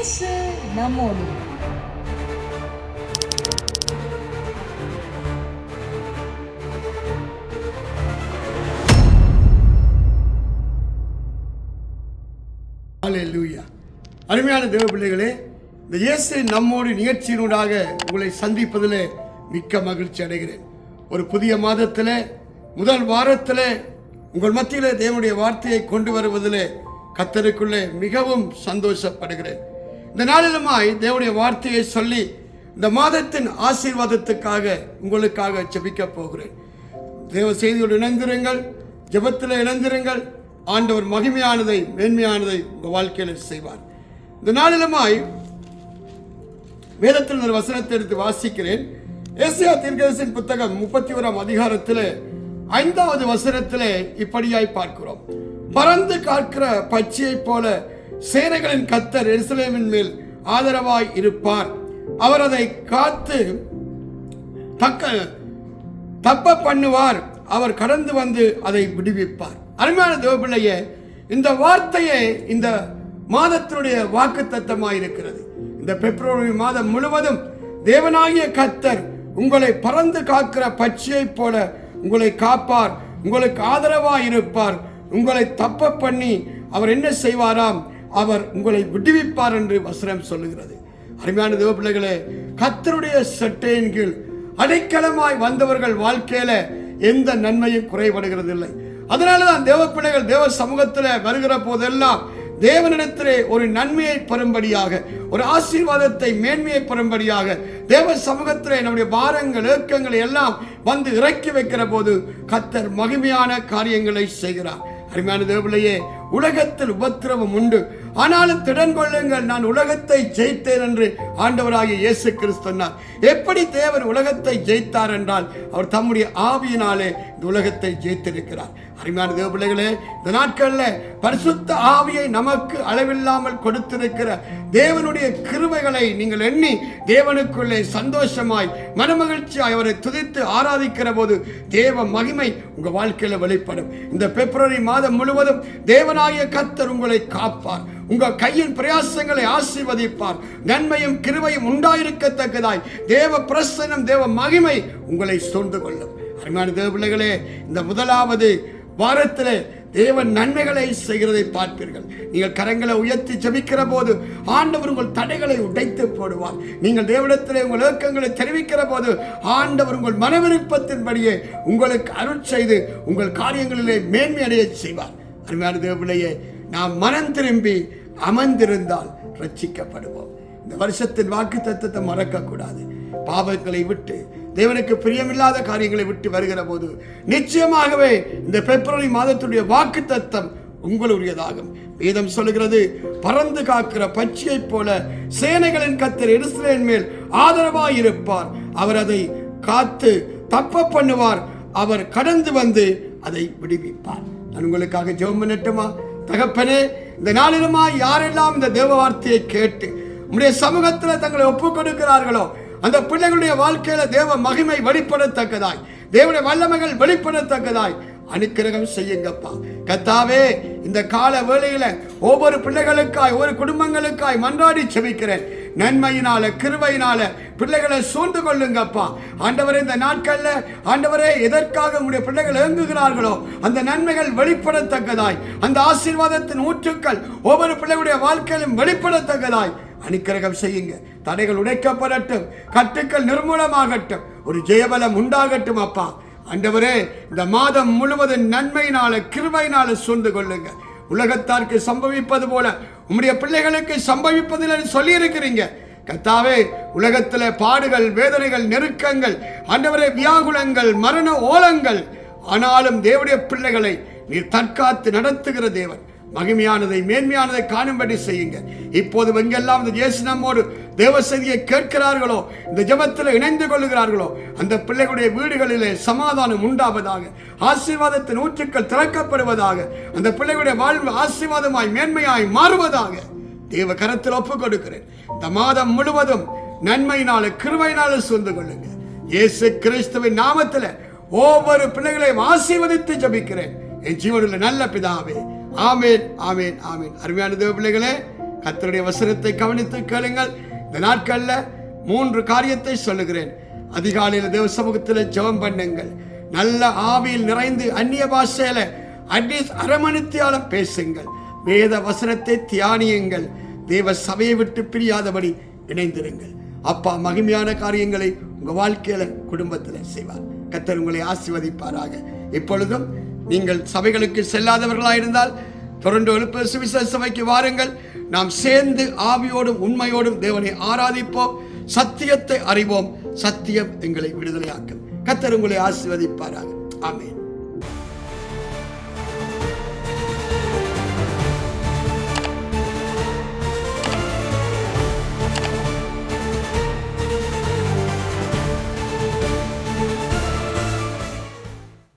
இயேசு நம்மோடு. ஹல்லேலூயா. அருமையான தேவ பிள்ளைகளே, இந்த இயேசு நம்மோடு நிகழ்ச்சியினூடாக உங்களை சந்திப்பதில் மிக்க மகிழ்ச்சி அடைகிறேன். ஒரு புதிய மாதத்தில் முதல் வாரத்தில் உங்கள் மத்தியில் தேவனுடைய வார்த்தையை கொண்டு வருவதில் கர்த்தருக்குள்ளே மிகவும் சந்தோஷப்படுகிறேன். இந்த நாளிலுமாய் தேவனுடைய வார்த்தையை சொல்லி இந்த மாதத்தின் ஆசீர்வாதத்துக்காக உங்களுக்காக ஜெபிக்க போகிறேன். தேவ செய்தியோடு இணைந்திருங்கள், ஜெபத்தில் இணைந்திருங்கள். ஆண்டவர் மகிமையானதை மேன்மையானதை உங்கள் வாழ்க்கையில் செய்வார். இந்த நாளிலுமாய் வேதத்தில் ஒரு வசனத்தை எடுத்து வாசிக்கிறேன். ஏசாயா தீர்க்கதரிசியின் புத்தகம் 31ஆம் அதிகாரத்தில் 5வது வசனத்தில் இப்படியாய் பார்க்கிறோம். பறந்து காக்கிற பட்சியை போல சேனைகளின் கர்த்தர் எருசலேமின் மேல் ஆதரவாய் இருப்பார். அவர் அதை காத்து தப்ப பண்ணுவார். அவர் கடந்து வந்து அதை விடுவிப்பார். அருமையான தேவபிள்ளையே, இந்த வார்த்தையே இந்த மாதத்தினுடைய வாக்கு தத்தமாய் இருக்கிறது. இந்த பிப்ரவரி மாதம் முழுவதும் தேவனாகிய கர்த்தர் உங்களை பறந்து காக்கிற பட்சியை போல உங்களை காப்பார், உங்களுக்கு ஆதரவாய் இருப்பார். உங்களை தப்ப பண்ணி அவர் என்ன செய்வாராம்? அவர் உங்களை விடுவிப்பார் என்று வசனம் சொல்லுகிறது. அருமையான தேவபிள்ளைகளே, கர்த்தருடைய சட்டையின் கீழ் அடைக்கலமாய் வந்தவர்கள் வாழ்க்கையில எந்த நன்மையும் குறைபடுகிறது இல்லை. அதனாலதான் தேவ பிள்ளைகள் தேவ சமூகத்தில் வருகிற போதெல்லாம் தேவனிடத்திலே ஒரு நன்மையை பெறும்படியாக, ஒரு ஆசீர்வாதத்தை மேன்மையை பெறும்படியாக தேவ சமூகத்திலே நம்முடைய பாரங்கள் ஏக்கங்களை எல்லாம் வந்து இறக்கி வைக்கிற போது கர்த்தர் மகிமையான காரியங்களை செய்கிறார். அருமையான தேவபிள்ளையே, உலகத்தில் உபத்திரவம் உண்டு, ஆனாலும் திடன் கொள்ளுங்கள், நான் உலகத்தை ஜெயித்தேன் என்று ஆண்டவராகிய இயேசு கிறிஸ்து சொன்னார். எப்படி தேவர் உலகத்தை ஜெயித்தார் என்றால் அவர் தம்முடைய ஆவியினாலே இந்த உலகத்தை ஜெயித்திருக்கிறார். அருமையான தேவ பிள்ளைகளே, இந்த நாட்களில் பரிசுத்த ஆவியை நமக்கு அளவில்லாமல் கொடுத்திருக்கிற தேவனுடைய கிருபைகளை நீங்கள் எண்ணி தேவனுக்குள்ளே சந்தோஷமாய் மனமகிழ்ச்சியாய் அவரை துதித்து ஆராதிக்கிற போது தேவ மகிமை உங்க வாழ்க்கையில வெளிப்படும். இந்த பிப்ரவரி மாதம் முழுவதும் தேவனாகிய கர்த்தர் உங்களை காப்பார், உங்கள் கையின் பிரயாசங்களை ஆசீர்வதிப்பார். நன்மையும் கிருபையும் உண்டாயிருக்கத்தக்கதாய் தேவ பிரசன்னம் தேவ மகிமை உங்களை சூழ்ந்து கொள்ளும். அருமையான தேவ பிள்ளைகளே, இந்த முதலாவது வாரத்திலே தேவன் நன்மைகளை செய்கிறதை பார்ப்பீர்கள். நீங்கள் கரங்களை உயர்த்தி ஜெபிக்கிற போது ஆண்டவர் உங்கள் தடைகளை உடைத்து போடுவார். நீங்கள் தேவனிடத்திலே உங்கள் ஏக்கங்களை தெரிவிக்கிற போது ஆண்டவர் உங்கள் மனவிருப்பத்தின்படியே உங்களுக்கு அருள் செய்து உங்கள் காரியங்களிலே மேன்மை அடைய செய்வார். அருமையான தேவபிள்ளையே, நாம் மனம் திரும்பி அமர்ந்திருந்தால் ரட்சிக்கப்படுவோம். இந்த வருஷத்தின் வாக்கு தத்தத்தை மறக்கக்கூடாது. பாவங்களை விட்டு தேவனுக்கு பிரியமில்லாத காரியங்களை விட்டு வருகிற போது நிச்சயமாகவே இந்த பிப்ரவரி மாதத்துடைய வாக்கு தத்தம் உங்களுடையதாகும். வேதம் சொல்லுகிறது, பறந்து காக்கிற பட்சியை போல சேனைகளின் கர்த்தர் எருசலேமின் மேல் ஆதரவாய் இருப்பார். அவர் அதை காத்து தப்ப பண்ணுவார். அவர் கடந்து வந்து அதை விடுவிப்பார். நான் உங்களுக்காக ஜெபம் பண்ணட்டுமா? தகப்பனே, இந்த நாளிலுமா யாரெல்லாம் இந்த தேவ வார்த்தையை கேட்டு உம்முடைய சமூகத்தில் தங்களை ஒப்புக் கொடுக்கிறார்களோ அந்த பிள்ளைகளுடைய வாழ்க்கையில தேவ மகிமை வெளிப்படத்தக்கதாய், தேவனுடைய வல்லமைகள் வெளிப்படத்தக்கதாய் அனுக்கிரகம் செய்யுங்கப்பா. கர்த்தாவே, இந்த கால வேளையில ஒவ்வொரு பிள்ளைகளுக்காய் ஒவ்வொரு குடும்பங்களுக்காய் மன்றாடி செபிக்கிறேன். நன்மையினால கிருபையினால பிள்ளைகளை சூழ்ந்து கொள்ளுங்கப்பா. ஆண்டவரே, இந்த நாட்கள்ல ஆண்டவரே எதற்காக உங்களுடைய பிள்ளைகள் இயங்குகிறார்களோ அந்த நன்மைகள் வெளிப்படத்தக்கதாய், அந்த ஆசீர்வாதத்தின் ஊற்றுக்கள் ஒவ்வொரு பிள்ளைகளுடைய வாழ்க்கையிலும் வெளிப்படத்தக்கதாய் அனுக்கிரகம் செய்யுங்க. தடைகள் உடைக்கப்படட்டும், கட்டுக்கள் நிர்மூலமாகட்டும், ஒரு ஜெயபலம் உண்டாகட்டும் அப்பா. ஆண்டவரே, இந்த மாதம் முழுவதும் நன்மையினால கிருபையினால சூழ்ந்து கொள்ளுங்க. உலகத்தாருக்கு சம்பவிப்பது போல உம்முடைய பிள்ளைகளுக்கு சம்பவிப்பதில் சொல்லி இருக்கிறீங்க. கர்த்தாவே, உலகத்தில் பாடுகள், வேதனைகள், நெருக்கங்கள், ஆண்டவரே வியாகுலங்கள், மரண ஓலங்கள், ஆனாலும் தேவனுடைய பிள்ளைகளை நீர் தற்காத்து நடத்துகிற தேவன். மகிமையானதை மேன்மையானதை காணும்படி செய்யுங்க. இப்போது எங்கெல்லாம் இந்த இயேசு நம்மோடு தேவ செய்தியை கேட்கிறார்களோ, இந்த ஜெபத்தில் இணைந்து கொள்ளுகிறார்களோ அந்த பிள்ளைகளுடைய வீடுகளிலே சமாதானம் உண்டாவதாக, ஆசீர்வாதத்தின் ஊற்றுக்கள் திறக்கப்படுவதாக, அந்த பிள்ளைகளுடைய வாழ்வு ஆசீர்வாதமாய் மேன்மையாய் மாறுவதாக தேவ கரத்தில் ஒப்புக் கொடுக்கிறேன். இந்த மாதம் முழுவதும் நன்மையினால கிருபையினால சூழ்ந்து கொள்ளுங்க. இயேசு கிறிஸ்துவின் நாமத்தில் ஒவ்வொரு பிள்ளைகளையும் ஆசீர்வதித்து ஜெபிக்கிறேன் என் ஜீவனுள்ள நல்ல பிதாவே. ஆமேன், ஆமேன், ஆமேன். அருமையான தேவ பிள்ளைகளே, கர்த்தருடைய வசனத்தை கவனித்து கேளுங்கள். இந்த நாட்கள்ல 3 காரியத்தை சொல்லுகிறேன். அதிகாலையில் தேவ சமூகத்தில் ஜெபம் பண்ணுங்கள். நல்ல ஆவியில் நிறைந்து அந்நிய பாஷையில அட்லீஸ்ட் அரை மணித்தியாலம் பேசுங்கள். வேத வசனத்தை தியானியுங்கள். தேவ சபையை விட்டு பிரியாதபடி இணைந்திருங்கள். அப்பா மகிமையான காரியங்களை உங்க வாழ்க்கையில குடும்பத்தில் செய்வார். கர்த்தர் உங்களை ஆசீர்வதிப்பாராக. இப்பொழுதும் நீங்கள் சபைகளுக்கு செல்லாதவர்களாயிருந்தால் தொடர்ந்து எழுப்புதல் சுவிசேஷ சபைக்கு வாருங்கள். நாம் சேர்ந்து ஆவியோடும் உண்மையோடும் தேவனை ஆராதிப்போம். சத்தியத்தை அறிவோம். சத்தியம் எங்களை விடுதலையாக்கும். கர்த்தர் உங்களை ஆசீர்வதிப்பாராக. ஆமென்.